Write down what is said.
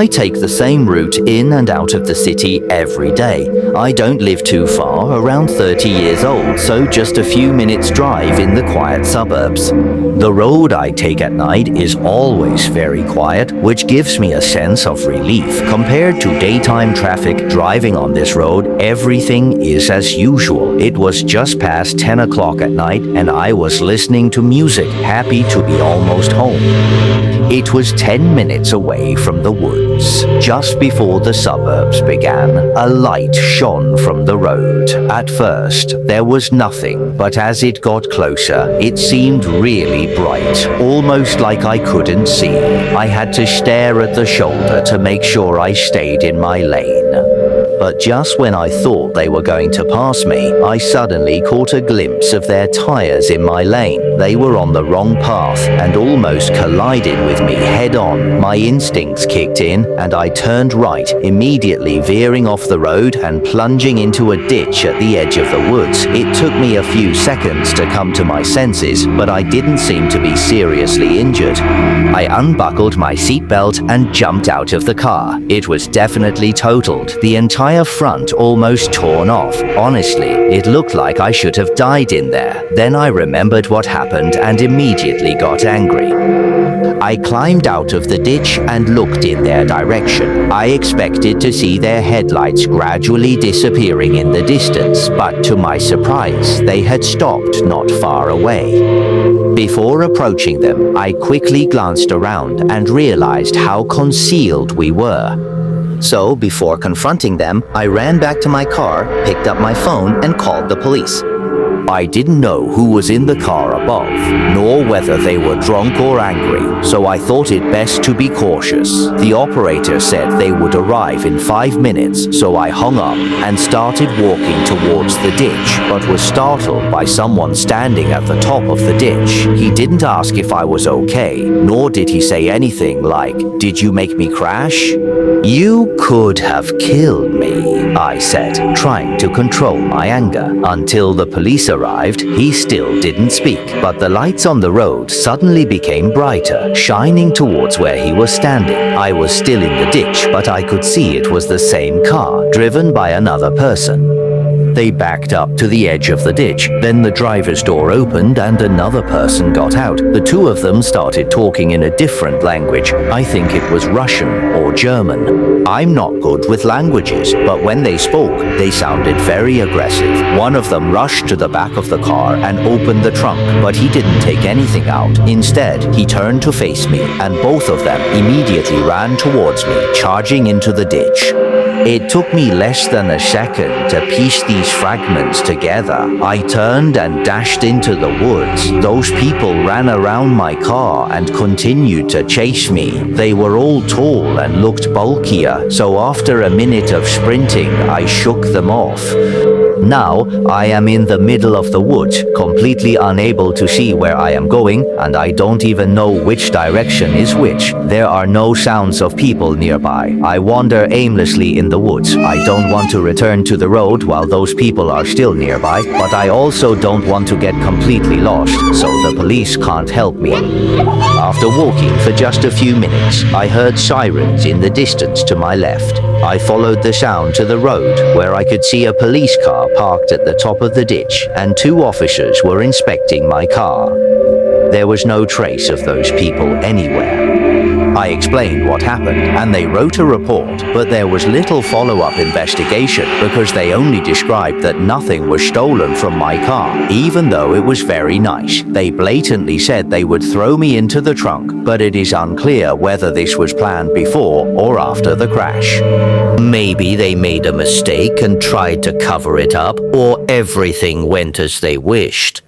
I take the same route in and out of the city every day. I don't live too far, around 30 years old, so just a few minutes drive in the quiet suburbs. The road I take at night is always very quiet, which gives me a sense of relief. Compared to daytime traffic, driving on this road, everything is as usual. It was just past 10 o'clock at night and I was listening to music, happy to be almost home. It was 10 minutes away from the woods. Just before the suburbs began, a light shone from the road. At first, there was nothing, but as it got closer, it seemed really bright, almost like I couldn't see. I had to stare at the shoulder to make sure I stayed in my lane. But just when I thought they were going to pass me, I suddenly caught a glimpse of their tires in my lane. They were on the wrong path and almost collided with me head-on. My instincts kicked in and I turned right, immediately veering off the road and plunging into a ditch at the edge of the woods. It took me a few seconds to come to my senses, but I didn't seem to be seriously injured. I unbuckled my seatbelt and jumped out of the car. It was definitely totaled. The entire front almost torn off. Honestly, it looked like I should have died in there. Then I remembered what happened and immediately got angry. I climbed out of the ditch and looked in their direction. I expected to see their headlights gradually disappearing in the distance, but to my surprise, they had stopped not far away. Before approaching them, I quickly glanced around and realized how concealed we were. So, before confronting them, I ran back to my car, picked up my phone, and called the police. I didn't know who was in the car above, nor whether they were drunk or angry, so I thought it best to be cautious. The operator said they would arrive in 5 minutes, so I hung up and started walking towards the ditch, but was startled by someone standing at the top of the ditch. He didn't ask if I was okay, nor did he say anything like, "Did you make me crash?" "You could have killed me," I said, trying to control my anger. Until the police arrived, he still didn't speak, but the lights on the road suddenly became brighter, shining towards where he was standing. I was still in the ditch, but I could see it was the same car, driven by another person. They backed up to the edge of the ditch. Then the driver's door opened and another person got out. The two of them started talking in a different language. I think it was Russian or German. I'm not good with languages, but when they spoke, they sounded very aggressive. One of them rushed to the back of the car and opened the trunk, but he didn't take anything out. Instead, he turned to face me, and both of them immediately ran towards me, charging into the ditch. It took me less than a second to piece these fragments together. I turned and dashed into the woods. Those people ran around my car and continued to chase me. They were all tall and looked bulkier, so after a minute of sprinting, I shook them off. Now, I am in the middle of the woods, completely unable to see where I am going, and I don't even know which direction is which. There are no sounds of people nearby. I wander aimlessly in the woods. I don't want to return to the road while those people are still nearby, but I also don't want to get completely lost, so the police can't help me. After walking for just a few minutes, I heard sirens in the distance to my left. I followed the sound to the road, where I could see a police car parked at the top of the ditch, and two officers were inspecting my car. There was no trace of those people anywhere. I explained what happened, and they wrote a report, but there was little follow-up investigation because they only described that nothing was stolen from my car, even though it was very nice. They blatantly said they would throw me into the trunk, but it is unclear whether this was planned before or after the crash. Maybe they made a mistake and tried to cover it up, or everything went as they wished.